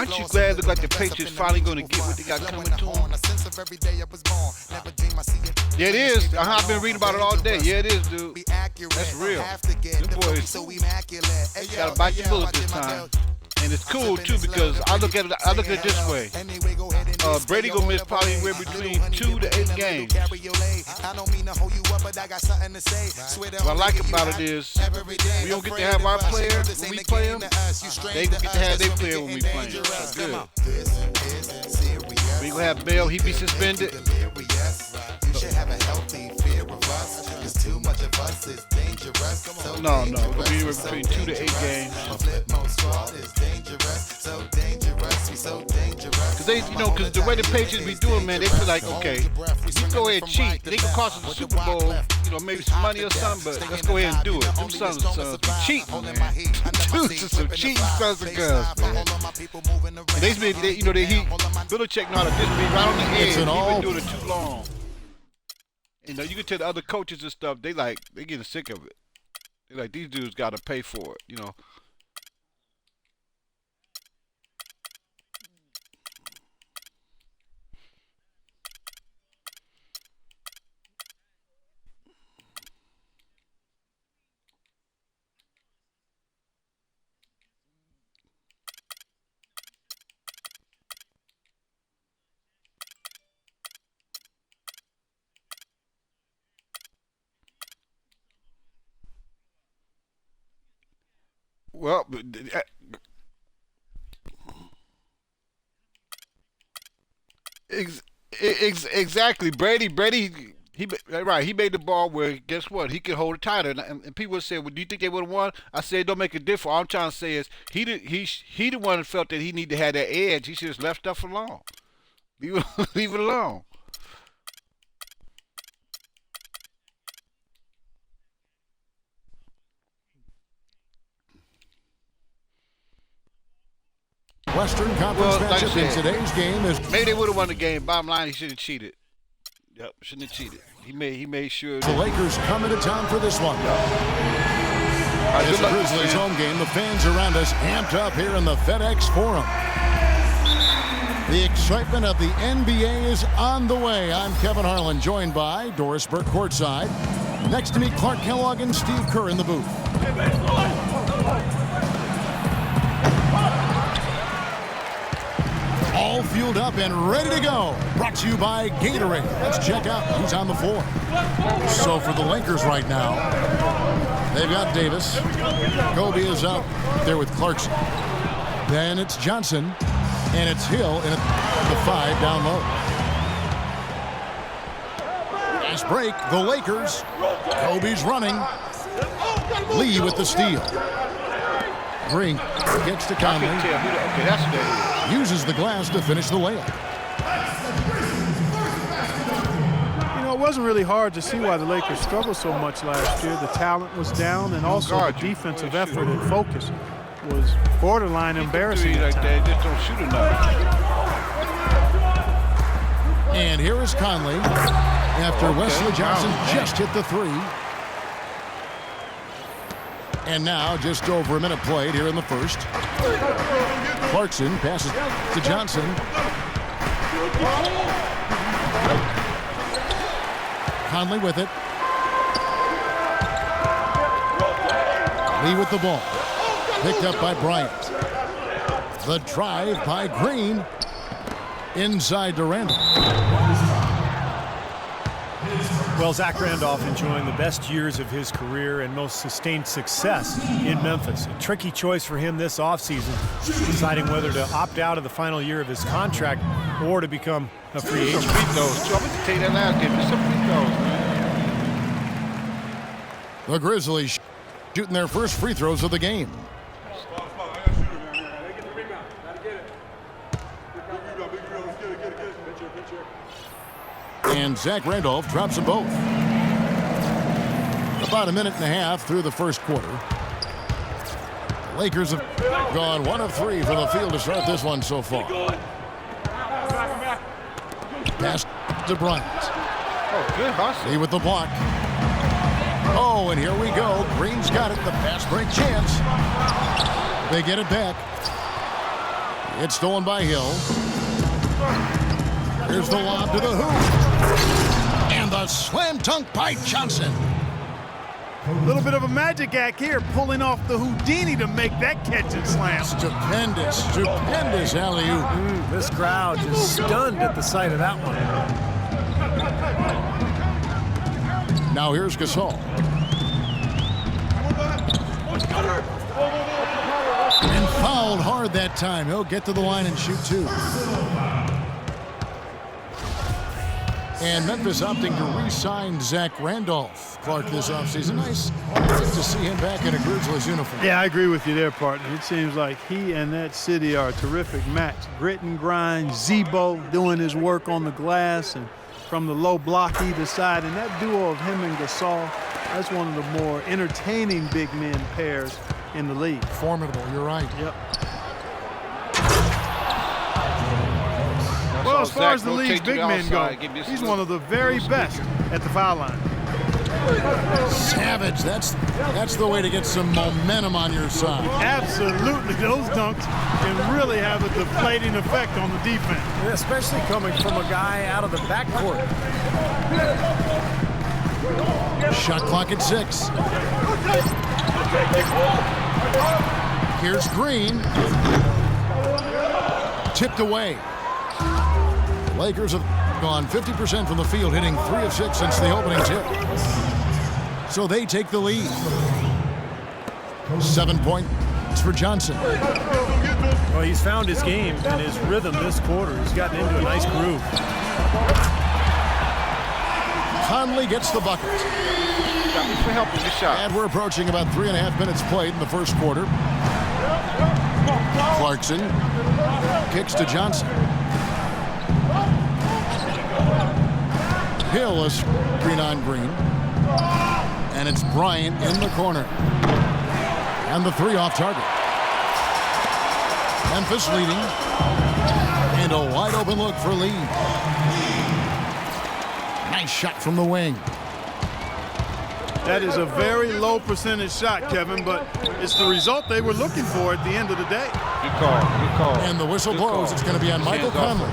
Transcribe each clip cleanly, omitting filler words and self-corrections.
Aren't you glad? Look like the Patriots finally going to get what they got coming to them. Yeah, it is. I've been reading about it all day. Yeah, it is, dude. That's real. Them boys gotta bite the bullet this time. And it's cool too because I look at it this way. Brady gonna miss probably anywhere between 2 to 8 games. What I like about it is we don't get to have our player when we play them. They get to have their player when we play them. So good. We gonna have Bell. He be suspended. No, we're gonna be anywhere between 2 to 8 games. Cause cause the way the Patriots be doing, man, they feel like, okay, if you go ahead and cheat, they can cost us the Super Bowl, maybe some money or something, but let's go ahead and do it. Them sons be cheating, man. Dudes are some cheating sons of guns, man. Belichick know how to just be right on the edge. He's been doing it too long. You can tell the other coaches and stuff, they getting sick of it. They're like, these dudes got to pay for it, Well, exactly. Brady, he made the ball where, guess what? He could hold it tighter. And people would say, well, do you think they would have won? I said, it don't make a difference. All I'm trying to say is he the one that felt that he needed to have that edge. He should have left stuff alone. Leave it alone. Western Conference matchup in today's game is... Maybe they would have won the game. Bottom line, he shouldn't have cheated. Yep, shouldn't have cheated. He made sure... The Lakers coming to town for this one. It's the Grizzlies home game. The fans around us amped up here in the FedEx Forum. The excitement of the NBA is on the way. I'm Kevin Harlan, joined by Doris Burke courtside. Next to me, Clark Kellogg and Steve Kerr in the booth. All fueled up and ready to go. Brought to you by Gatorade. Let's check out who's on the floor. So for the Lakers right now, they've got Davis. Kobe is out there with Clarkson. Then it's Johnson. And it's Hill in the 5 down low. Nice break. The Lakers. Kobe's running. Lee with the steal. Green gets to Conley. Uses the glass to finish the layup. It wasn't really hard to see why the Lakers struggled so much last year. The talent was down, and also the defensive effort and focus was borderline embarrassing. Like that, just don't shoot enough. And here is Conley after Wesley Johnson just hit the 3. And now just over a minute played here in the first. Clarkson passes to Johnson. Conley with it. Lee with the ball. Picked up by Bryant. The drive by Green. Inside to Randolph. Well, Zach Randolph enjoying the best years of his career and most sustained success in Memphis. A tricky choice for him this offseason, deciding whether to opt out of the final year of his contract or to become a free agent. Some free throws. I'm going to take that last game. There's some free throws, man. The Grizzlies shooting their first free throws of the game. And Zach Randolph drops them both. About a minute and a half through the first quarter. The Lakers have gone 1 of 3 from the field to start this one so far. Pass to Bryant. Oh, good hustle. Lee with the block. Oh, and here we go. Green's got it. The pass break chance. They get it back. It's stolen by Hill. Here's the lob to the hoop. And the slam dunk by Johnson. A little bit of a magic act here, pulling off the Houdini to make that catch and slam. Stupendous alley-oop. This crowd just stunned at the sight of that one. Now here's Gasol. And fouled hard that time. He'll get to the line and shoot 2. And Memphis opting to re-sign Zach Randolph. Clark this offseason. Nice to see him back in a Grizzlies uniform. Yeah, I agree with you there, partner. It seems like he and that city are a terrific match. Grit and grind, Zebo doing his work on the glass and from the low block either side. And that duo of him and Gasol, that's one of the more entertaining big men pairs in the league. Formidable, you're right. Yep. Well, as far as the league's big men go, he's one of the very best at the foul line. Savage, that's the way to get some momentum on your side. Absolutely, those dunks can really have a deflating effect on the defense. Especially coming from a guy out of the backcourt. Shot clock at 6. Here's Green. Tipped away. Lakers have gone 50% from the field, hitting 3 of 6 since the opening tip. So they take the lead. 7 points for Johnson. Well, he's found his game and his rhythm this quarter. He's gotten into a nice groove. Conley gets the bucket. For helping the shot. And we're approaching about 3.5 minutes played in the first quarter. Clarkson kicks to Johnson. Hill is screen on Green. And it's Bryant in the corner. And the 3 off target. Memphis leading. And a wide open look for Lee. Nice shot from the wing. That is a very low percentage shot, Kevin, but it's the result they were looking for at the end of the day. Good call. And the whistle blows. It's going to be on Michael Conley.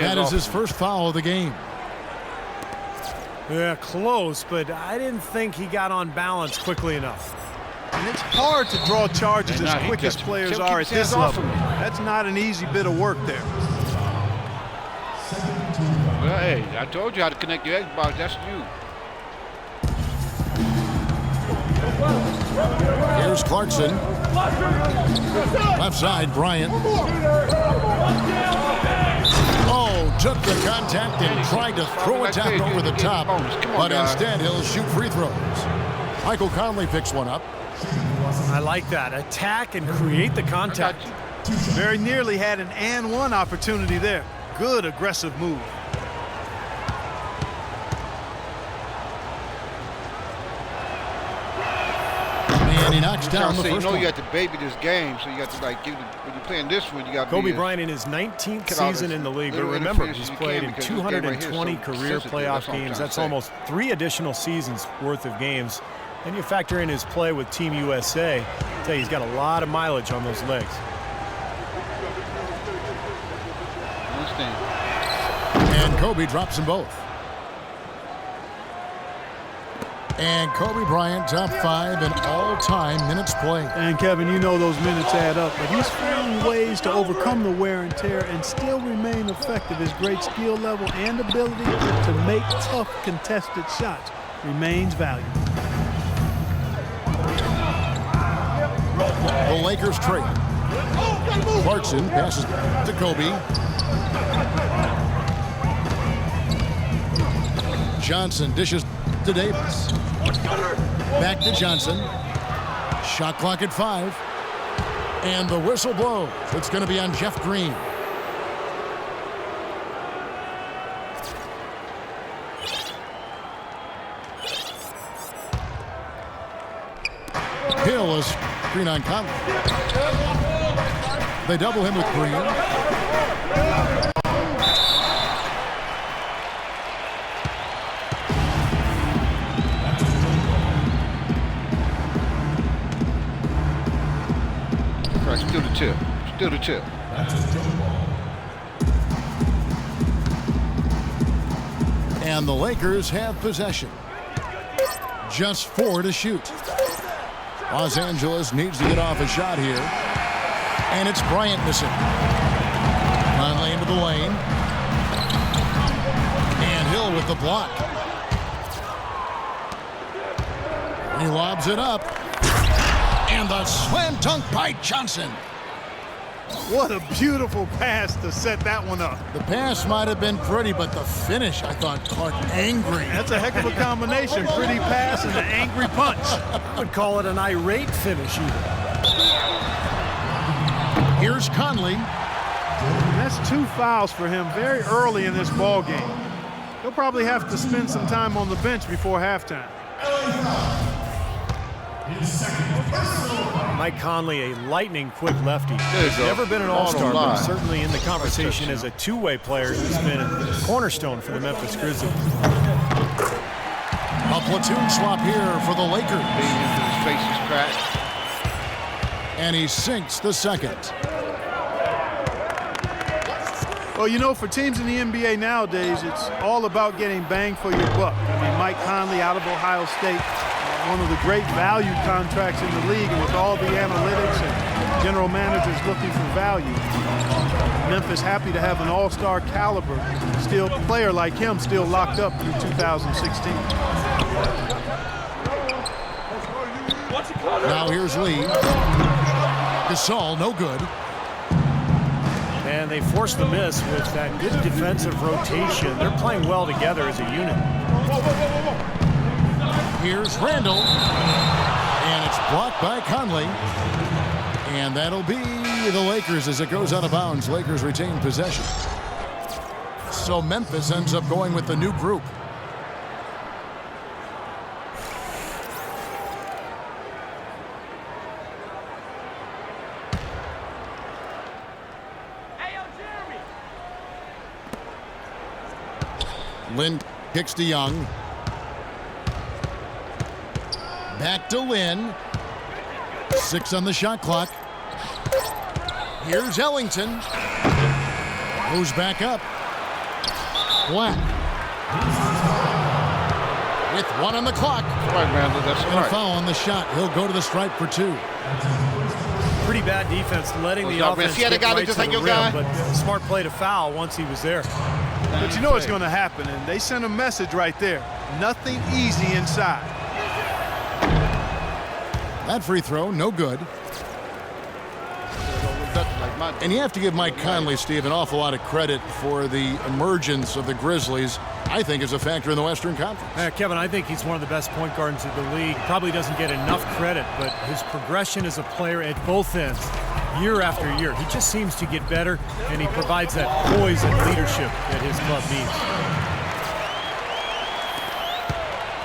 That is his first foul of the game. Yeah, close, but I didn't think he got on balance quickly enough. And it's hard to draw charges as quick as players are at this level. That's not an easy bit of work there. Well, hey, I told you how to connect your Xbox. That's you. Here's Clarkson. Left side, Bryant. Oh, took the contact and tried to throw it down over the top. But instead, he'll shoot free throws. Michael Conley picks one up. I like that. Attack and create the contact. Very nearly had an and one opportunity there. Good aggressive move. And he knocks down the first one. You got to baby this game, so you got to like give the, when you're playing this one, you got to Kobe Bryant in his 19th season in the league. But remember, he's played in 220 career playoff games. That's almost 3 additional seasons worth of games. Then you factor in his play with Team USA. I tell you, he's got a lot of mileage on those legs. And Kobe drops them both. And Kobe Bryant, top 5 in all-time minutes played. And Kevin, you know those minutes add up, but he's found ways to overcome the wear and tear and still remain effective. His great skill level and ability to make tough contested shots remains valuable. The Lakers trade. Clarkson passes to Kobe. Johnson dishes to Davis. Back to Johnson. Shot clock at 5. And the whistle blows. It's going to be on Jeff Green. Hill is Green on Conley. They double him with Green. Still the tip. And the Lakers have possession. Just 4 to shoot. Los Angeles needs to get off a shot here. And it's Bryant missing. Conley into the lane. And Hill with the block. He lobs it up. And the slam dunk by Johnson. What a beautiful pass to set that one up. The pass might have been pretty, but the finish, I thought, caught angry. That's a heck of a combination. Pretty pass and an angry punch. I would call it an irate finish even. Here's Conley. And that's 2 fouls for him very early in this ball game. He'll probably have to spend some time on the bench before halftime. Mike Conley, a lightning-quick lefty. He's never been an all-star, but certainly in the conversation as a two-way player who's been a cornerstone for the Memphis Grizzlies. A platoon swap here for the Lakers. His face is cracked. And he sinks the second. Well, you know, for teams in the NBA nowadays, it's all about getting bang for your buck. I mean, Mike Conley out of Ohio State, one of the great value contracts in the league, and with all the analytics and general managers looking for value, Memphis happy to have an all-star caliber player like him still locked up through 2016. Now here's Lee. Gasol, no good. And they forced the miss with that good defensive rotation. They're playing well together as a unit. Here's Randall. And it's blocked by Conley. And that'll be the Lakers as it goes out of bounds. Lakers retain possession. So Memphis ends up going with the new group. Lynn kicks to Young. Back to Lynn. 6 on the shot clock. Here's Ellington. Moves back up. Black. With 1 on the clock. All right, Randall, that's And a foul on the shot. He'll go to the stripe for 2. Pretty bad defense, letting the offense See how they get got it right just to like the your rim, guy? but smart play to foul once he was there. But you know what's going to happen, and they sent a message right there. Nothing easy inside. That free throw, no good. And you have to give Mike Conley, Steve, an awful lot of credit for the emergence of the Grizzlies, I think, is a factor in the Western Conference. Kevin, I think he's one of the best point guards in the league. Probably doesn't get enough credit, but his progression as a player at both ends, year after year, he just seems to get better, and he provides that poise and leadership that his club needs.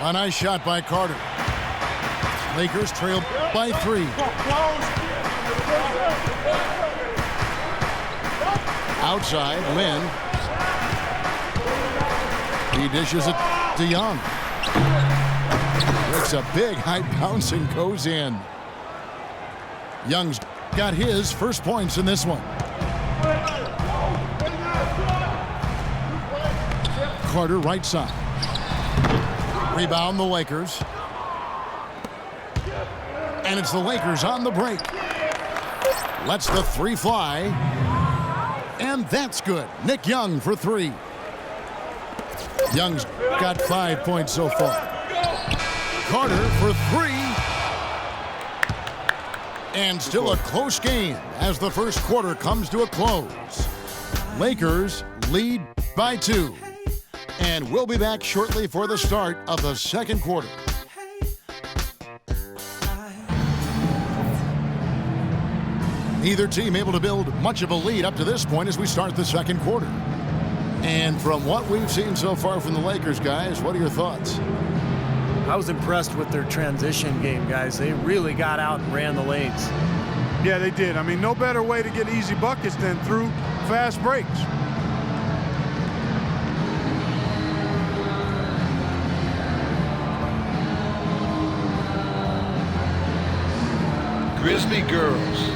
A nice shot by Carter. Lakers trail by 3. Outside, Lynn. He dishes it to Young. Makes a big high bounce and goes in. Young's got his first points in this one. Carter right side. Rebound the Lakers. And it's the Lakers on the break. Lets the 3 fly. And that's good. Nick Young for 3. Young's got 5 points so far. Carter for 3. And still a close game as the first quarter comes to a close. Lakers lead by 2. And we'll be back shortly for the start of the second quarter. Neither team able to build much of a lead up to this point as we start the second quarter. And from what we've seen so far from the Lakers, guys, what are your thoughts? I was impressed with their transition game, guys. They really got out and ran the lanes. Yeah, they did. I mean, no better way to get easy buckets than through fast breaks. Grizzly girls.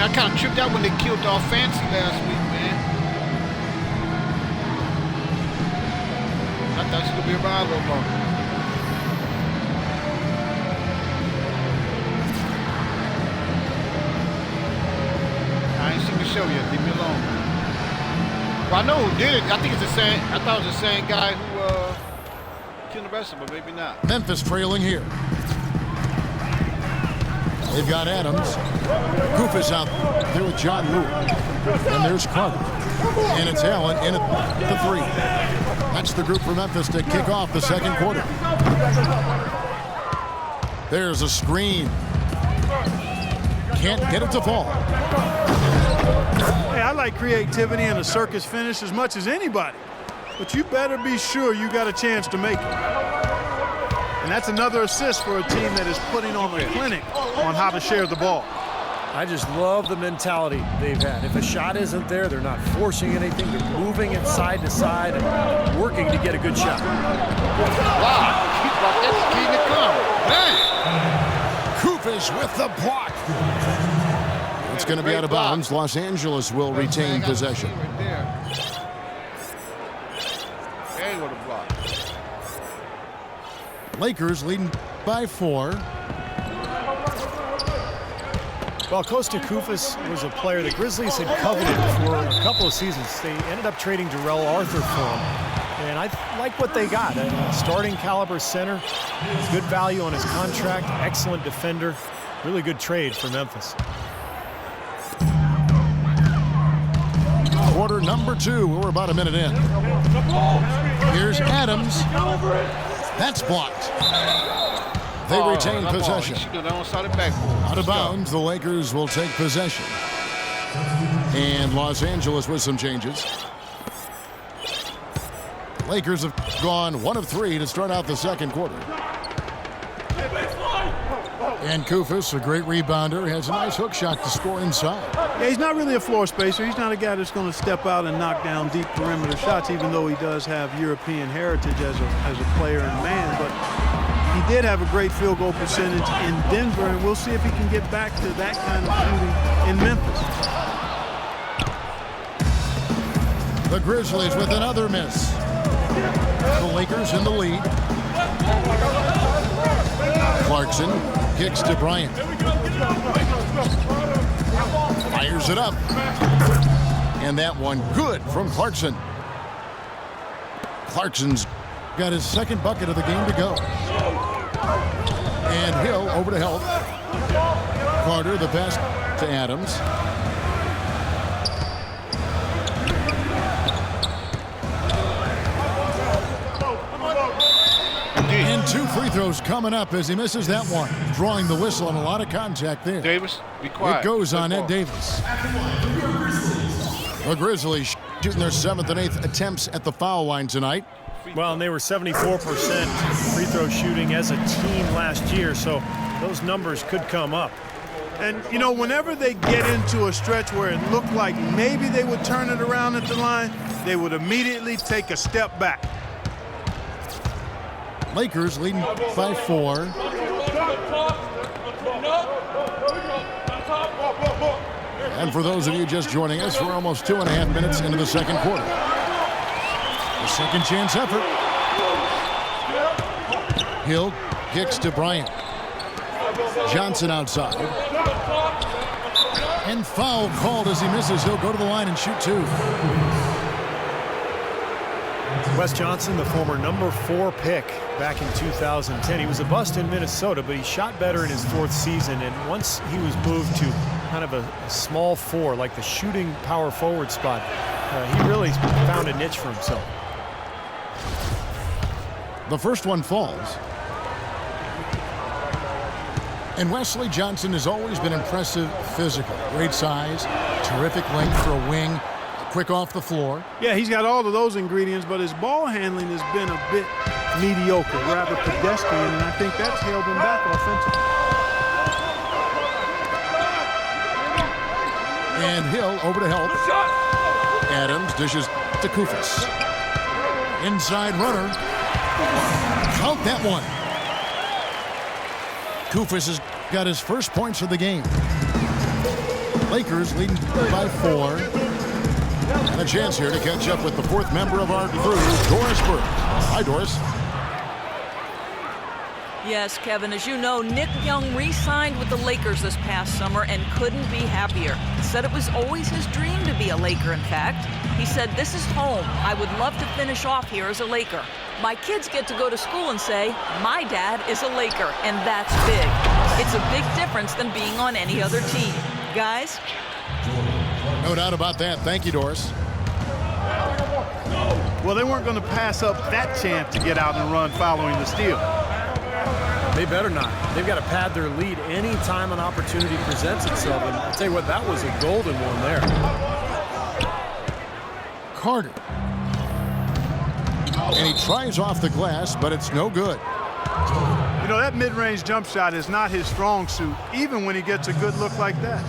I kind of tripped out when they killed off Fancy last week, man. I thought she was going to be around a little longer. I ain't seen the show yet. Leave me alone. Well, I know who did it. I think it's the same. I thought it was the same guy who killed the wrestler, but maybe not. Memphis trailing here. They've got Adams. Goofus out there with John Lue. And there's Carter. And it's Allen in at the 3. That's the group for Memphis to kick off the second quarter. There's a screen. Can't get it to fall. Hey, I like creativity and a circus finish as much as anybody. But you better be sure you got a chance to make it. And that's another assist for a team that is putting on a clinic on how to share the ball. I just love the mentality they've had. If a shot isn't there, they're not forcing anything. They're moving it side to side and working to get a good shot. Wow, he's about executing the come. Man. Goofus with the block. It's going to be out of bounds. Los Angeles will retain possession. Right there. And with a block. Lakers leading by 4. Well, Kosta Koufos was a player the Grizzlies had coveted for a couple of seasons. They ended up trading Darrell Arthur for him. And I like what they got. A starting caliber center, good value on his contract, excellent defender. Really good trade for Memphis. Quarter number 2. We're about a minute in. Here's Adams. That's blocked. They retain possession. Out of bounds, the Lakers will take possession. And Los Angeles with some changes. Lakers have gone 1 of 3 to start out the second quarter. And Koufos, a great rebounder, has a nice hook shot to score inside. Yeah, he's not really a floor spacer. He's not a guy that's going to step out and knock down deep perimeter shots, even though he does have European heritage as a player and man. But he did have a great field goal percentage in Denver, and we'll see if he can get back to that kind of shooting in Memphis. The Grizzlies with another miss. The Lakers in the lead. Clarkson kicks to Bryant. Fires it up. And that one good from Clarkson. Clarkson's got his second bucket of the game to go. And Hill over to help. Carter the pass to Adams. And 2 free throws coming up as he misses that one. Drawing the whistle and a lot of contact there. Davis, be quiet. It goes on Ed Davis. The Grizzlies shooting their 7th and 8th attempts at the foul line tonight. Well, and they were 74% free throw shooting as a team last year, so those numbers could come up. And, you know, whenever they get into a stretch where it looked like maybe they would turn it around at the line, they would immediately take a step back. Lakers leading by 4. And for those of you just joining us, we're almost 2.5 minutes into the second quarter. The second chance effort. Hill kicks to Bryant. Johnson outside. And foul called as he misses. He'll go to the line and shoot 2. Wes Johnson, the former number 4 pick back in 2010. He was a bust in Minnesota, but he shot better in his 4th season. And once he was moved to kind of a small 4, like the shooting power forward spot, he really found a niche for himself. The first one falls. And Wesley Johnson has always been impressive physical. Great size, terrific length for a wing, quick off the floor. Yeah, he's got all of those ingredients, but his ball handling has been a bit mediocre, rather pedestrian, and I think that's held him back offensively. And Hill over to help. Adams dishes to Koufos. Inside runner. Count that one. Koufos has got his first points of the game. Lakers leading by 4. And a chance here to catch up with the fourth member of our crew, Doris Burke. Hi, Doris. Yes, Kevin, as you know, Nick Young re-signed with the Lakers this past summer and couldn't be happier. He said it was always his dream to be a Laker, in fact. He said, "This is home. I would love to finish off here as a Laker. My kids get to go to school and say, my dad is a Laker, and that's big. It's a big difference than being on any other team." Guys? No doubt about that. Thank you, Doris. Well, they weren't going to pass up that chance to get out and run following the steal. They better not. They've got to pad their lead any time an opportunity presents itself. And I'll tell you what, that was a golden one there. Carter. And he tries off the glass, but it's no good. You know, that mid-range jump shot is not his strong suit, even when he gets a good look like that.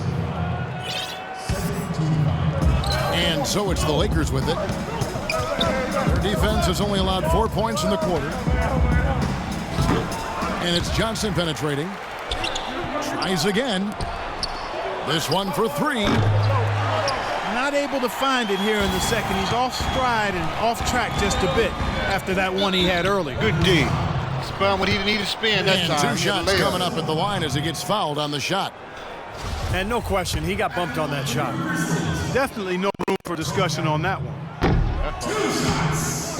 And so it's the Lakers with it. Their defense has only allowed 4 points in the quarter. And it's Johnson penetrating. Tries again. This one for 3. Not able to find it here in the second. He's off stride and off track just a bit after that one he had early. Good D. Spun what he needed to spin that And time. 2 shots coming up at the line as he gets fouled on the shot. And no question, he got bumped on that shot. Definitely no room for discussion on that one.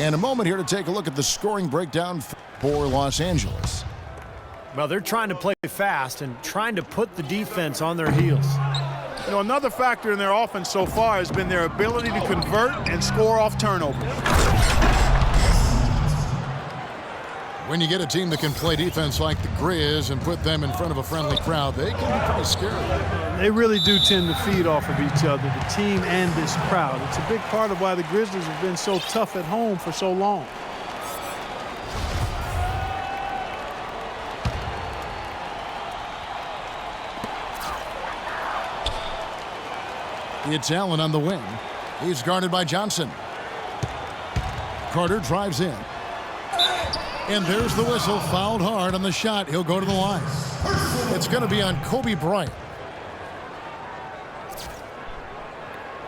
And a moment here to take a look at the scoring breakdown for Los Angeles. Well, they're trying to play fast and trying to put the defense on their heels. You know, another factor in their offense so far has been their ability to convert and score off turnovers. When you get a team that can play defense like the Grizz and put them in front of a friendly crowd, they can be pretty scary. They really do tend to feed off of each other, the team and this crowd. It's a big part of why the Grizzlies have been so tough at home for so long. It's Allen on the wing. He's guarded by Johnson. Carter drives in. And there's the whistle. Fouled hard on the shot. He'll go to the line. It's going to be on Kobe Bryant.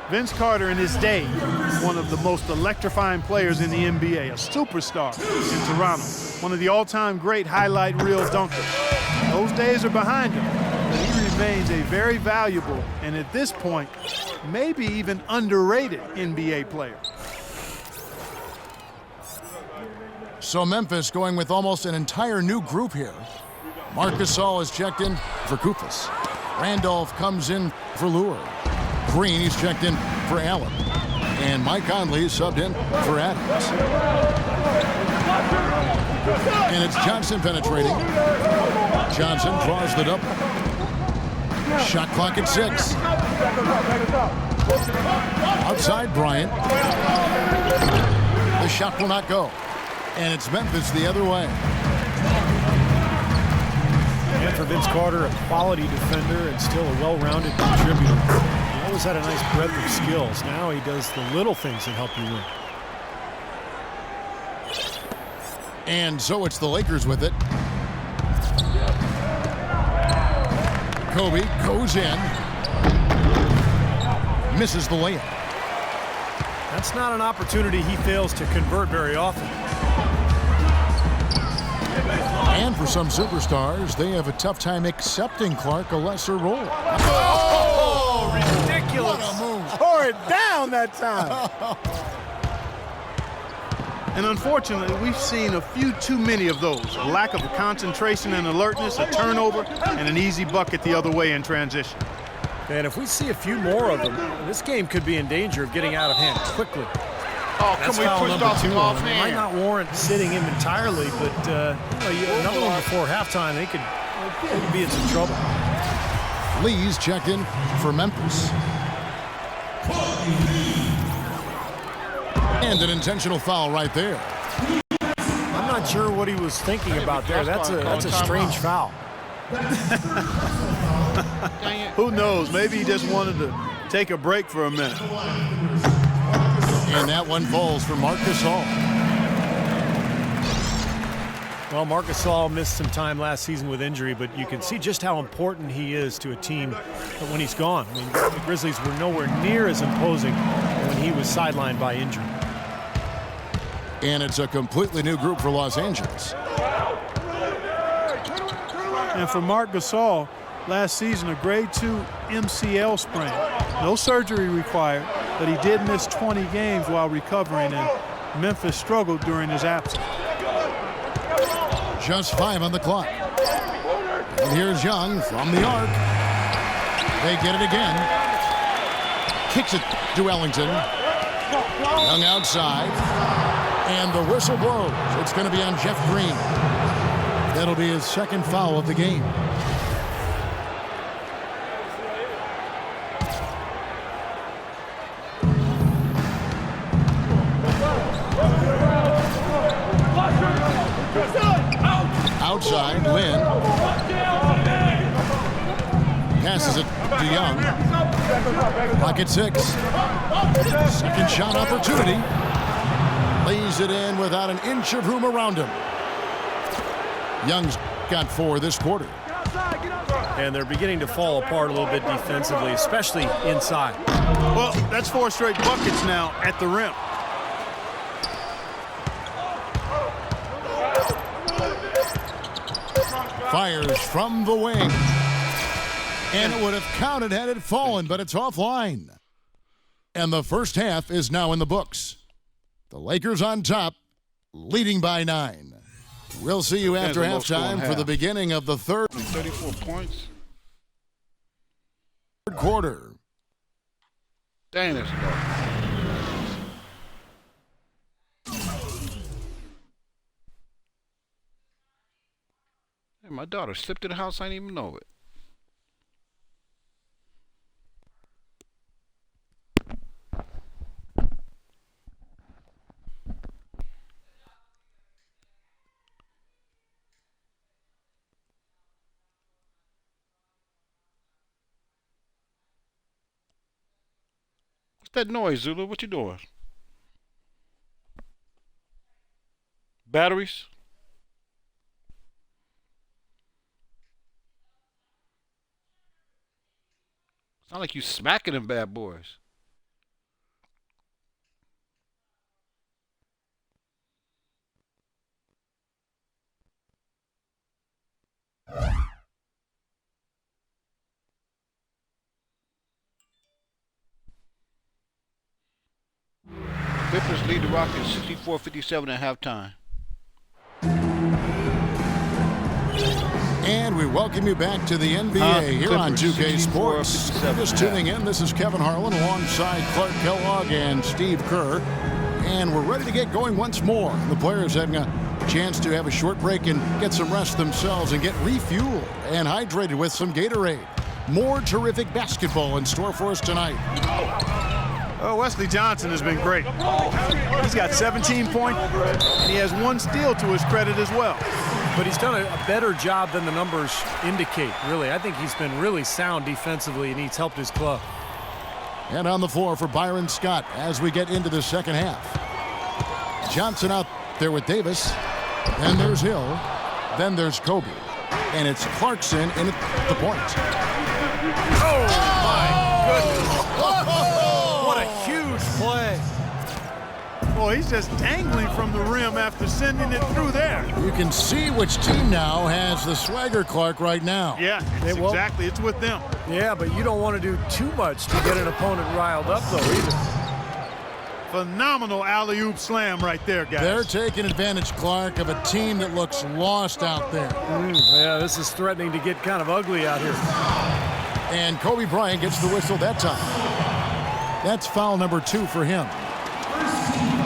Vince Carter in his day, one of the most electrifying players in the NBA, a superstar in Toronto, one of the all-time great highlight reel dunkers. Those days are behind him, but he remains a very valuable and at this point, maybe even underrated NBA player. So Memphis going with almost an entire new group here. Marc Gasol is checked in for Koufos. Randolph comes in for Lure. Green, he's checked in for Allen. And Mike Conley subbed in for Adams. And it's Johnson penetrating. Johnson draws the double. Shot clock at 6. Outside Bryant. The shot will not go. And it's Memphis the other way. And for Vince Carter, a quality defender and still a well-rounded contributor. He always had a nice breadth of skills. Now he does the little things that help you win. And so it's the Lakers with it. Kobe goes in. Misses the layup. That's not an opportunity he fails to convert very often. And for some superstars, they have a tough time accepting Clark a lesser role. Oh, ridiculous. What a move. Tore it down that time. And unfortunately, we've seen a few too many of those. A lack of concentration and alertness, a turnover, and an easy bucket the other way in transition. And if we see a few more of them, this game could be in danger of getting out of hand quickly. Oh, That's come on, foul we pushed number off 2 the on off him. It might not warrant sitting him entirely, but another one before halftime, they could be in some trouble. Lee's checked in for Memphis. And an intentional foul right there. I'm not sure what he was thinking about there. That's a strange foul. Who knows? Maybe he just wanted to take a break for a minute. And that one falls for Marc Gasol. Well, Marc Gasol missed some time last season with injury, but you can see just how important he is to a team when he's gone. I mean, the Grizzlies were nowhere near as imposing when he was sidelined by injury. And it's a completely new group for Los Angeles. And for Marc Gasol, last season a grade 2 MCL sprain. No surgery required, but he did miss 20 games while recovering, and Memphis struggled during his absence. Just 5 on the clock. And here's Young from the arc. They get it again. Kicks it to Ellington. Young outside. And the whistle blows. It's going to be on Jeff Green. That'll be his second foul of the game. Outside, Lynn passes it to Young. Pocket 6. Second shot opportunity. Lays it in without an inch of room around him. Young's got 4 this quarter. And they're beginning to fall apart a little bit defensively, especially inside. Well, that's 4 straight buckets now at the rim. Fires from the wing. And it would have counted had it fallen, but it's offline. And the first half is now in the books. The Lakers on top, leading by 9. We'll see you after halftime for the beginning of the third. 34 points. Third quarter. Dang, that's low. Hey, my daughter slipped in the house. I didn't even know it. What's that noise, Zulu? What you doing? Batteries? Sound like you smacking them bad boys. Clippers lead the Rockets 64-57 at halftime. And we welcome you back to the NBA here on 2K Sports. Just tuning in, this is Kevin Harlan alongside Clark Kellogg and Steve Kerr. And we're ready to get going once more. The players having a chance to have a short break and get some rest themselves and get refueled and hydrated with some Gatorade. More terrific basketball in store for us tonight. Oh, Wesley Johnson has been great. He's got 17 points, and he has 1 steal to his credit as well. But he's done a better job than the numbers indicate, really. I think he's been really sound defensively, and he's helped his club. And on the floor for Byron Scott as we get into the second half. Johnson out there with Davis. Then there's Hill. Then there's Kobe. And it's Clarkson in at the point. Oh, my goodness. What a huge play. Boy, he's just dangling from the rim after sending it through there. You can see which team now has the swagger, Clark, right now. Yeah, exactly. It's with them. Yeah, but you don't want to do too much to get an opponent riled up, though, either. Phenomenal alley-oop slam right there, guys. They're taking advantage, Clark, of a team that looks lost out there. Yeah, this is threatening to get kind of ugly out here. And Kobe Bryant gets the whistle that time. That's foul number 2 for him.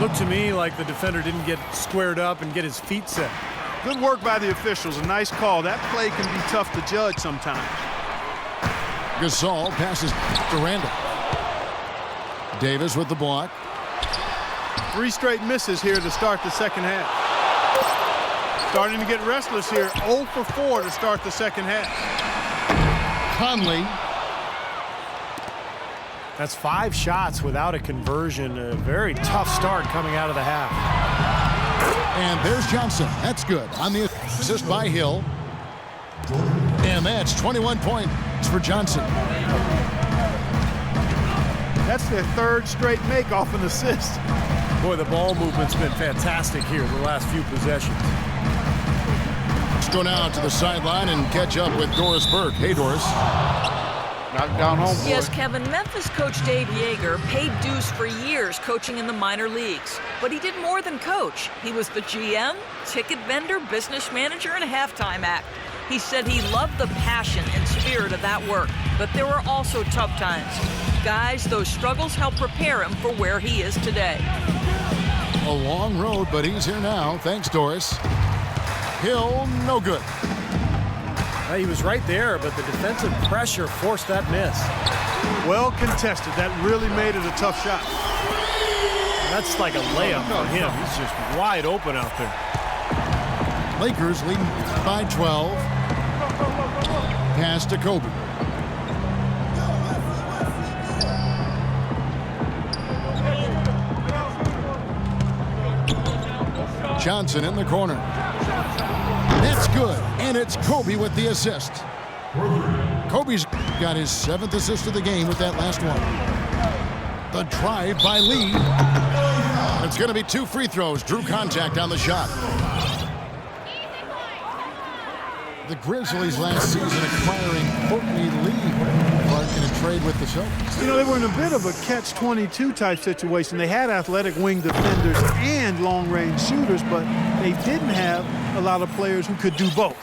Looked to me like the defender didn't get squared up and get his feet set. Good work by the officials. A nice call. That play can be tough to judge sometimes. Gasol passes to Randall. Davis with the block. 3 straight misses here to start the second half. Starting to get restless here. 0 for 4 to start the second half. Conley. That's 5 shots without a conversion. A very tough start coming out of the half. And there's Johnson. That's good. On the assist by Hill. And that's 21 points for Johnson. That's their third straight make off an assist. Boy, the ball movement's been fantastic here the last few possessions. Let's go now to the sideline and catch up with Doris Burke. Hey, Doris. Knocked down home. Yes, Kevin, Memphis coach Dave Yeager paid dues for years coaching in the minor leagues. But he did more than coach. He was the GM, ticket vendor, business manager, and halftime act. He said he loved the passion and spirit of that work, but there were also tough times. Guys, those struggles helped prepare him for where he is today. A long road, but he's here now. Thanks, Doris. Hill, no good. He was right there, but the defensive pressure forced that miss. Well contested. That really made it a tough shot. That's like a layup for him. He's just wide open out there. Lakers leading by 12. Pass to Kobe. Johnson in the corner. That's good, and it's Kobe with the assist. Kobe's got his 7th assist of the game with that last one. The drive by Lee. It's going to be 2 free throws. Drew contact on the shot. The Grizzlies last season acquiring Courtney Lee in a trade with the Celtics. You know, they were in a bit of a catch-22 type situation. They had athletic wing defenders and long-range shooters, but they didn't have a lot of players who could do both.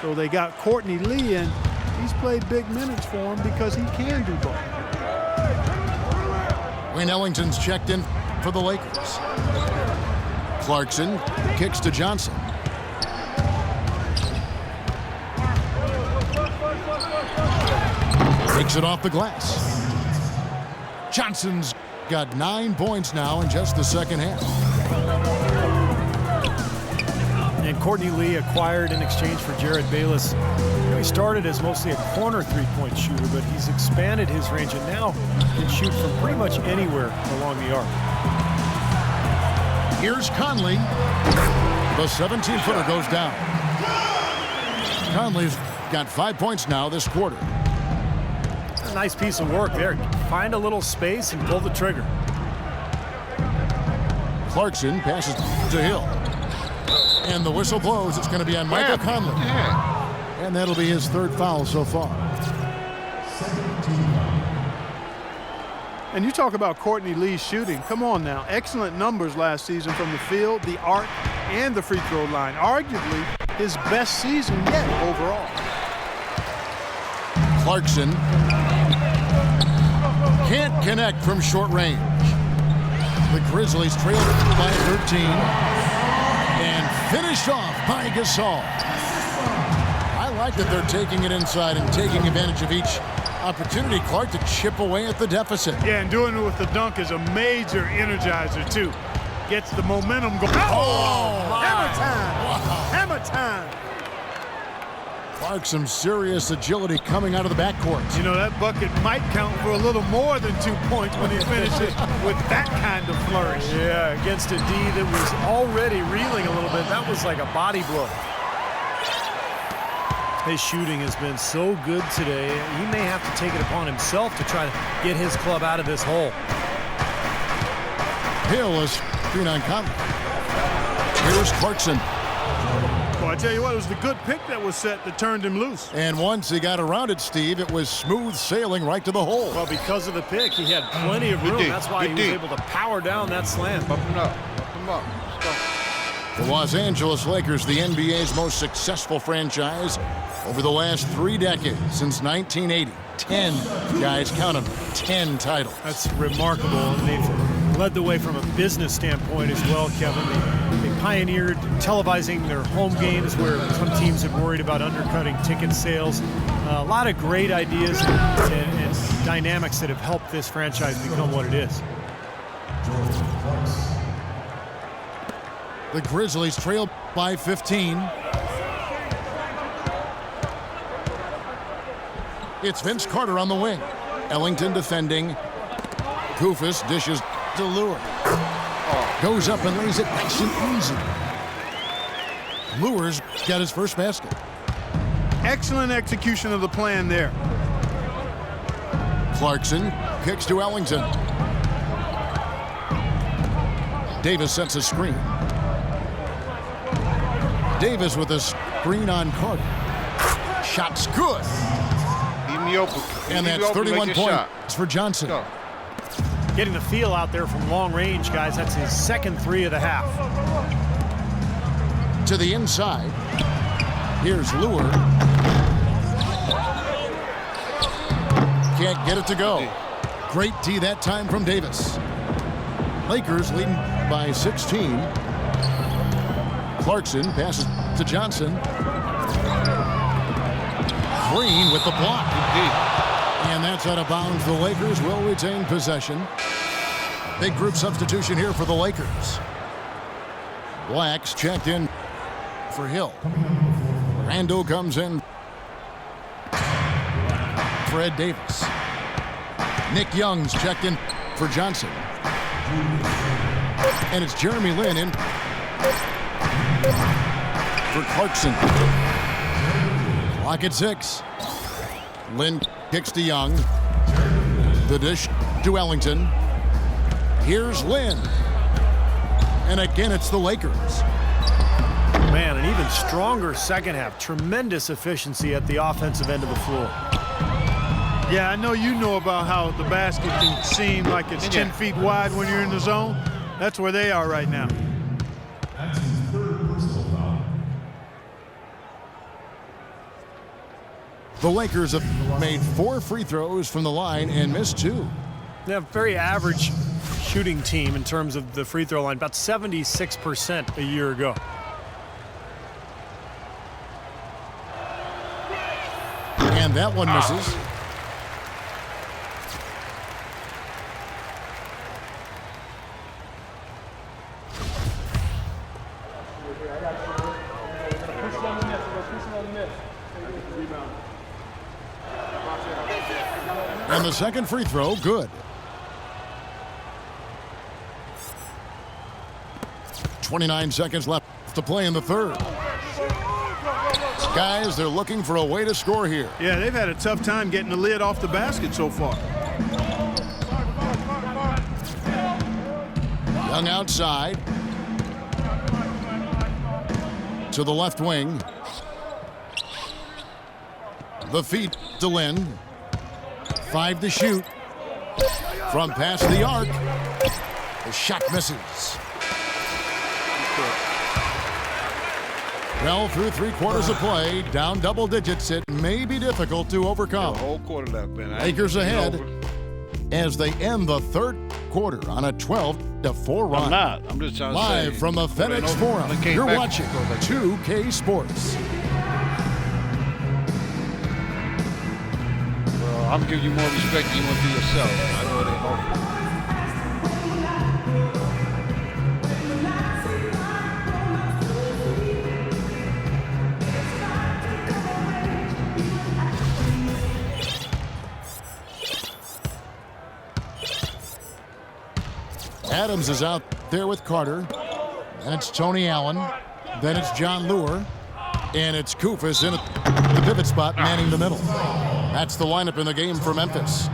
So they got Courtney Lee, and he's played big minutes for him because he can do both. Wayne Ellington's checked in for the Lakers. Clarkson kicks to Johnson. Takes it off the glass. Johnson's got 9 points now in just the second half. And Courtney Lee acquired in exchange for Jared Bayless. He started as mostly a corner three-point shooter, but he's expanded his range and now can shoot from pretty much anywhere along the arc. Here's Conley. The 17-footer goes down. Conley's got 5 points now this quarter. A nice piece of work there. Find a little space and pull the trigger. Clarkson passes to Hill. And the whistle blows. It's going to be on Michael Conley. And that'll be his 3rd foul so far. And you talk about Courtney Lee's shooting. Come on now. Excellent numbers last season from the field, the arc, and the free throw line. Arguably his best season yet overall. Clarkson can't connect from short range. The Grizzlies trail by 13 and finished off by Gasol. I like that they're taking it inside and taking advantage of each opportunity, Clark, to chip away at the deficit. Yeah, and doing it with the dunk is a major energizer, too. Gets the momentum going. Oh, hammer time! Wow. Hammer time! Clark, some serious agility coming out of the backcourt. You know, that bucket might count for a little more than 2 points when he finishes with that kind of flourish. Yeah, against a D that was already reeling a little bit. That was like a body blow. His shooting has been so good today. He may have to take it upon himself to try to get his club out of this hole. Hill is screen on Conley. Here's Clarkson. Well, I tell you what, it was the good pick that was set that turned him loose. And once he got around it, Steve, it was smooth sailing right to the hole. Well, because of the pick, he had plenty of room. That's why he was able to power down that slam. Up him up. Up him up. Let's go. The Los Angeles Lakers, the NBA's most successful franchise over the last 3 decades, since 1980. 10, guys, count them, 10 titles. That's remarkable. And they've led the way from a business standpoint as well, Kevin. They pioneered televising their home games where some teams had worried about undercutting ticket sales. A lot of great ideas and dynamics that have helped this franchise become what it is. The Grizzlies trail by 15. It's Vince Carter on the wing. Ellington defending. Koufos dishes to Lure. Goes up and lays it nice and easy. Lures got his first basket. Excellent execution of the plan there. Clarkson kicks to Ellington. Davis sets a screen. Davis with a screen on Carter. Shot's good. Leave me open. And that's 31 points for Johnson. Go. Getting the feel out there from long range, guys. That's his second three of the half. To the inside. Here's Lure. Can't get it to go. Great D that time from Davis. Lakers leading by 16. Clarkson passes to Johnson. Green with the block. And that's out of bounds. The Lakers will retain possession. Big group substitution here for the Lakers. Black's checked in for Hill. Randall comes in. Fred Davis. Nick Young's checked in for Johnson. And it's Jeremy Lin in for Clarkson. Clock at 6. Lin kicks to Young. The dish to Ellington. Here's Lin. And again, it's the Lakers. Man, an even stronger second half. Tremendous efficiency at the offensive end of the floor. Yeah, I know you know about how the basket can seem like it's 10 feet wide when you're in the zone. That's where they are right now. The Lakers have made 4 free throws from the line and missed 2. They have a very average shooting team in terms of the free throw line, about 76% a year ago. And that one misses. And the second free throw, good. 29 seconds left to play in the third. Guys, they're looking for a way to score here. Yeah, they've had a tough time getting the lid off the basket so far. Young outside. To the left wing. The feed to Lin. 5 to shoot. From past the arc. The shot misses. Well, through 3 quarters of play, down double digits, it may be difficult to overcome. The whole quarter left, man. Lakers ahead as they end the third quarter on a 12-4 run. I'm not. I'm just trying to say. Live from the FedEx Forum, you're watching 2K Sports. Well, I'm giving you more respect than you want to do yourself. I know it ain't over. Adams is out there with Carter. And it's Tony Allen. Then it's John Lure. And it's Koufos in the pivot spot, manning the middle. That's the lineup in the game for Memphis.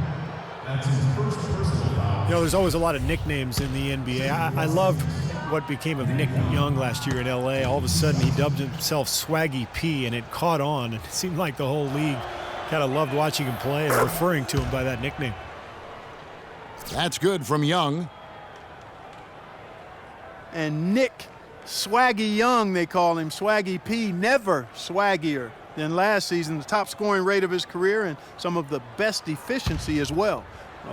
You know, there's always a lot of nicknames in the NBA. I loved what became of Nick Young last year in L.A. All of a sudden, he dubbed himself Swaggy P, and it caught on. And it seemed like the whole league kind of loved watching him play and referring to him by that nickname. That's good from Young. And Nick Swaggy Young, they call him, Swaggy P, never swaggier than last season. The top scoring rate of his career and some of the best efficiency as well.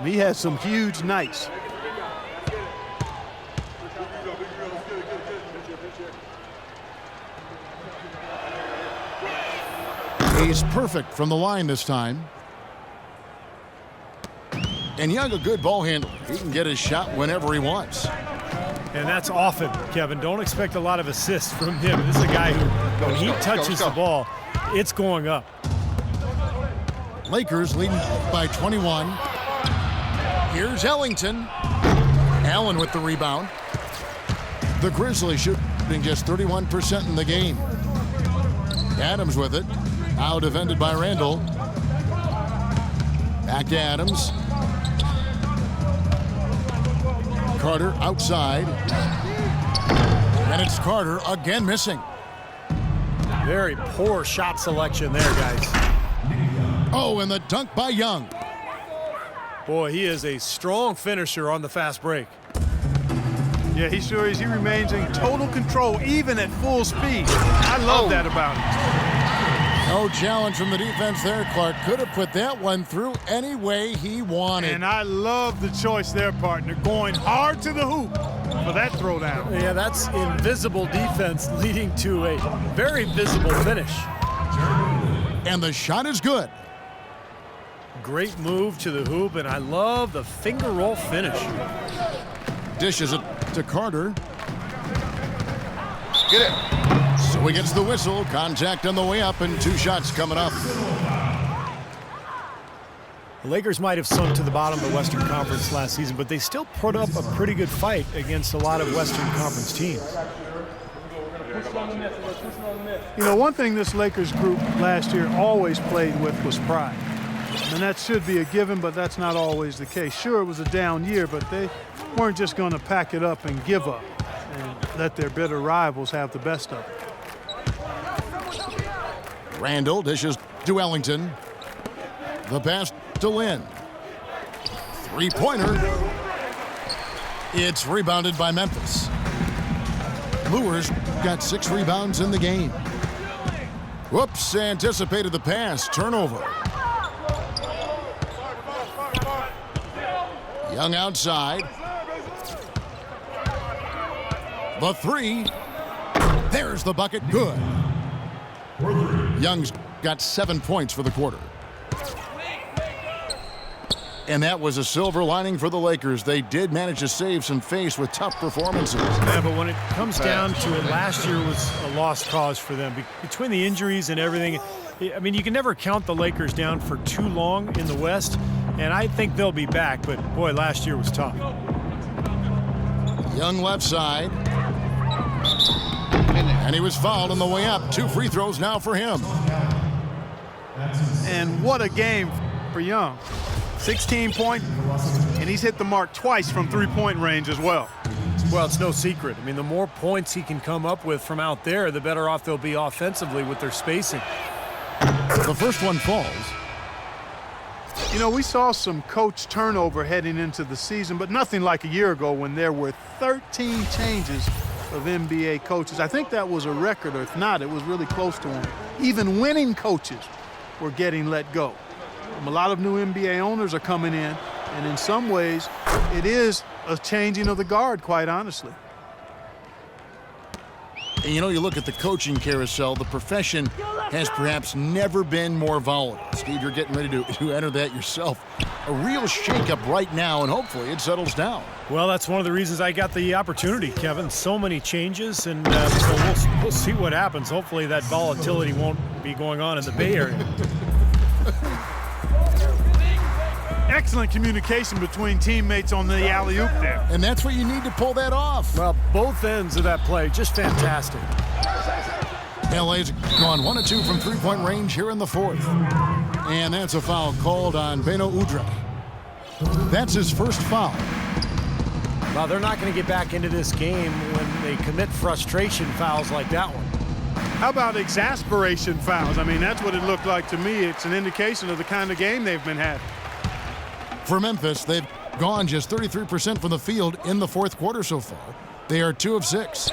He has some huge nights. He's perfect from the line this time. And Young, a good ball handler. He can get his shot whenever he wants. And that's often, Kevin. Don't expect a lot of assists from him. This is a guy who, when he touches the ball, it's going up. Lakers leading by 21. Here's Ellington. Allen with the rebound. The Grizzlies shooting just 31% in the game. Adams with it. Now defended by Randall. Back to Adams. Carter outside. And it's Carter again missing. Very poor shot selection there, guys. Oh, and the dunk by Young. Boy, he is a strong finisher on the fast break. Yeah, he sure is. He remains in total control, even at full speed. I love that about him. No challenge from the defense there. Clark could have put that one through any way he wanted. And I love the choice there, partner, going hard to the hoop for that throwdown. Yeah, that's invisible defense leading to a very visible finish. And the shot is good. Great move to the hoop, and I love the finger roll finish. Dishes it to Carter. Get it. So he gets the whistle. Contact on the way up, and 2 shots coming up. The Lakers might have sunk to the bottom of the Western Conference last season, but they still put up a pretty good fight against a lot of Western Conference teams. You know, one thing this Lakers group last year always played with was pride. And that should be a given, but that's not always the case. Sure, it was a down year, but they weren't just going to pack it up and give up and let their bitter rivals have the best of it. Randall dishes to Ellington. The pass to Lynn. 3-pointer. It's rebounded by Memphis. Lures got 6 rebounds in the game. Whoops, anticipated the pass. Turnover. Young outside. The 3. There's the bucket. Good. Young's got 7 points for the quarter. And that was a silver lining for the Lakers. They did manage to save some face with tough performances. Yeah, but when it comes down to it, last year was a lost cause for them. Between the injuries and everything, I mean, you can never count the Lakers down for too long in the West, and I think they'll be back, but boy, last year was tough. Young left side. And he was fouled on the way up. 2 free throws now for him. And what a game for Young. 16 points, and he's hit the mark twice from 3-point range as well. Well, it's no secret. I mean, the more points he can come up with from out there, the better off they'll be offensively with their spacing. The first one falls. You know, we saw some coach turnover heading into the season, but nothing like a year ago when there were 13 changes of NBA coaches. I think that was a record, or if not, it was really close to one. Even winning coaches were getting let go. A lot of new NBA owners are coming in, and in some ways, it is a changing of the guard, quite honestly. And you know, you look at the coaching carousel, the profession has perhaps never been more volatile. Steve, you're getting ready to enter that yourself. A real shakeup right now, and hopefully it settles down. Well, that's one of the reasons I got the opportunity, Kevin. So many changes, and so we'll see what happens. Hopefully that volatility won't be going on in the Bay Area. Excellent communication between teammates on the alley-oop there. And that's what you need to pull that off. Well, both ends of that play, just fantastic. LA's gone 1 of 2 from 3-point range here in the 4th. And that's a foul called on Beno Udrih. That's his first foul. Well, they're not going to get back into this game when they commit frustration fouls like that one. How about exasperation fouls? I mean, that's what it looked like to me. It's an indication of the kind of game they've been having. For Memphis, they've gone just 33% from the field in the 4th quarter so far. They are 2 of 6.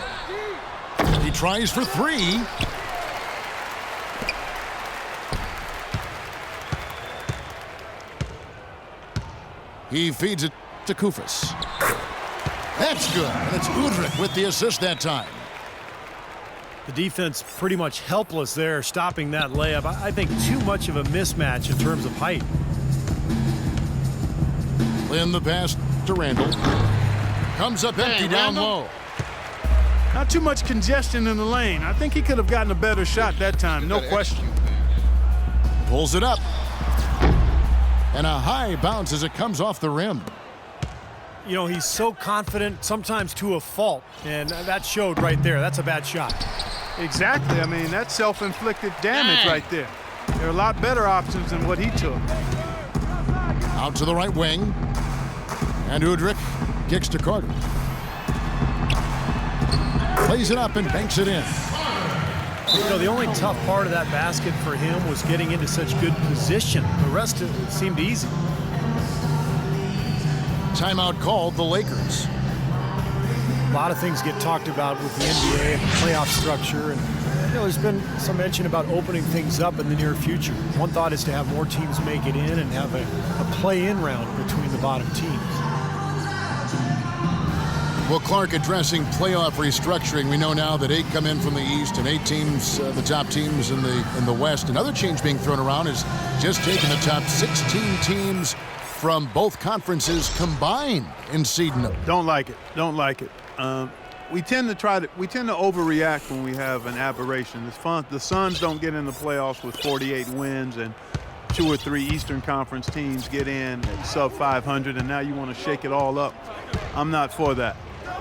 He tries for 3. He feeds it to Koufos. That's good. And it's Udrih with the assist that time. The defense pretty much helpless there, stopping that layup. I think too much of a mismatch in terms of height. In the pass to Randall. Comes up empty down low. Not too much congestion in the lane. I think he could have gotten a better shot that time, no question. Pulls it up. And a high bounce as it comes off the rim. You know, he's so confident, sometimes to a fault, and that showed right there. That's a bad shot. Exactly. I mean, that's self-inflicted damage right there. There are a lot better options than what he took. Out to the right wing. And Udrich kicks to Carter. Plays it up and banks it in. You know, the only tough part of that basket for him was getting into such good position. The rest of it seemed easy. Timeout called the Lakers. A lot of things get talked about with the NBA and playoff structure, and you know, there's been some mention about opening things up in the near future. One thought is to have more teams make it in and have a play-in round between the bottom teams. Well, Clark, addressing playoff restructuring, we know now that 8 come in from the East and 8 teams, the top teams in the West. Another change being thrown around is just taking the top 16 teams from both conferences combined and seeding them. Don't like it. Don't like it. We tend to overreact when we have an aberration. It's fun. The Suns don't get in the playoffs with 48 wins, and 2 or 3 Eastern Conference teams get in at sub 500, and now you want to shake it all up. I'm not for that.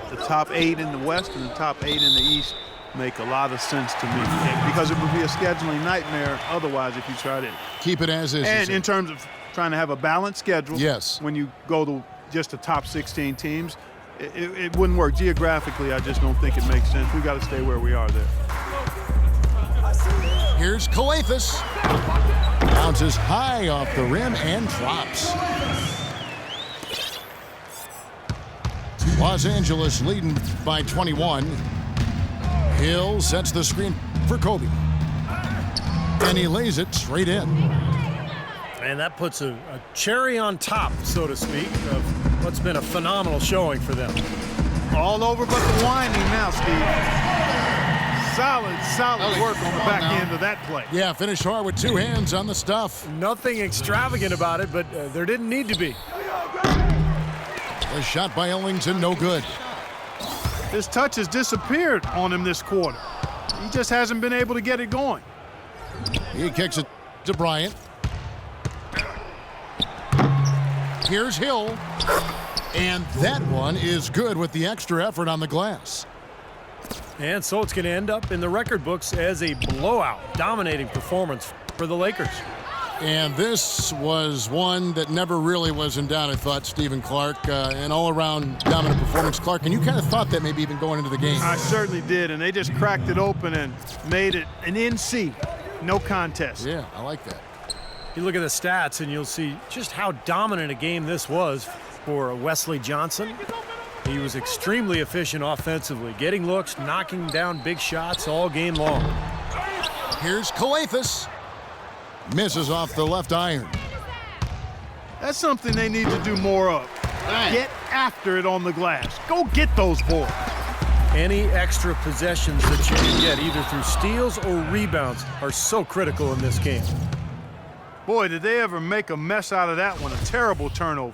The top 8 in the West and the top 8 in the East make a lot of sense to me, because it would be a scheduling nightmare otherwise if you try to keep it as is. And in terms of trying to have a balanced schedule, yes, when you go to just the top 16 teams, it wouldn't work. Geographically, I just don't think it makes sense. We got to stay where we are there. Here's Kalathis. Bounces high off the rim and drops. Los Angeles leading by 21. Hill sets the screen for Kobe. And he lays it straight in. And that puts a cherry on top, so to speak, of what's been a phenomenal showing for them. All over but the winding now, Steve. Solid work on the back end of that play. Yeah, finished hard with 2 hands on the stuff. Nothing extravagant about it, but there didn't need to be. A shot by Ellington, no good. His touch has disappeared on him this quarter. He just hasn't been able to get it going. He kicks it to Bryant. Here's Hill. And that one is good with the extra effort on the glass. And so it's going to end up in the record books as a blowout, dominating performance for the Lakers. And this was one that never really was in doubt, I thought, Stephen Clark. An all-around dominant performance. Clark, and you kind of thought that maybe even going into the game. I certainly did, and they just cracked it open and made it an NC. No contest. Yeah, I like that. You look at the stats, and you'll see just how dominant a game this was for Wesley Johnson. He was extremely efficient offensively, getting looks, knocking down big shots all game long. Here's Kalathis. Misses off the left iron. That's something they need to do more of. Get after it on the glass. Go get those boards. Any extra possessions that you can get, either through steals or rebounds, are so critical in this game. Boy, did they ever make a mess out of that one. A terrible turnover.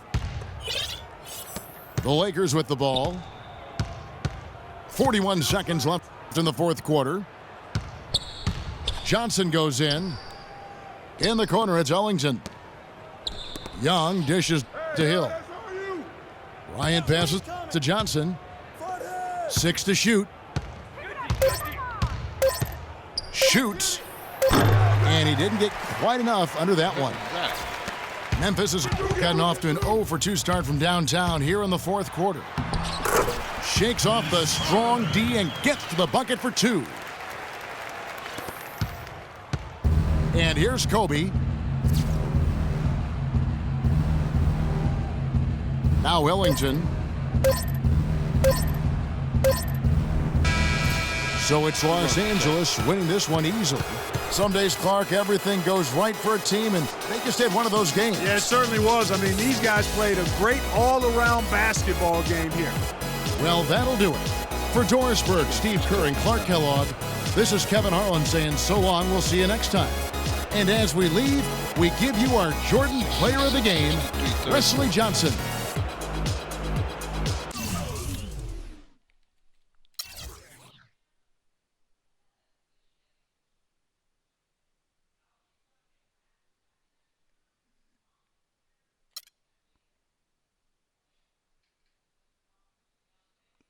The Lakers with the ball. 41 seconds left in the fourth quarter. Johnson goes in. In the corner, it's Ellington. Young dishes to Hill. Bryant passes to Johnson. 6 to shoot. Shoots. And he didn't get quite enough under that one. Memphis has gotten off to an 0-for-2 start from downtown here in the fourth quarter. Shakes off the strong D and gets to the bucket for 2. And here's Kobe. Now Ellington. So it's Los Angeles winning this one easily. Some days, Clark, everything goes right for a team, and they just had one of those games. Yeah, it certainly was. I mean, these guys played a great all-around basketball game here. Well, that'll do it. For Doris Burke, Steve Kerr, and Clark Kellogg, this is Kevin Harlan saying so long. We'll see you next time. And as we leave, we give you our Jordan Player of the Game, Wesley Johnson.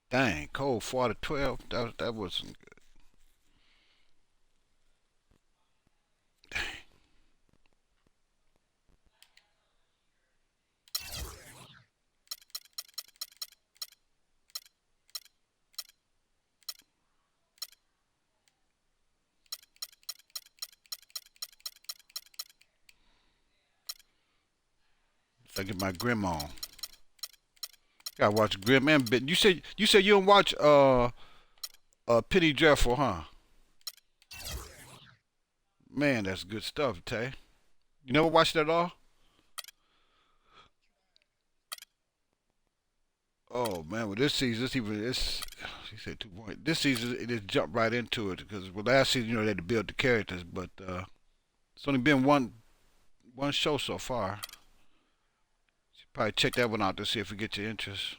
Dang, Cole 4-12. That wasn't good. I get my Grim on. Gotta watch Grim and Bit. You said you don't watch Penny Dreadful, huh? Man, that's good stuff, Tay. You never watched that at all? Oh man, well this season, he said 2 point. This season it just jumped right into it because last season they had to build the characters, but it's only been one show so far. Should probably check that one out to see if it gets your interest.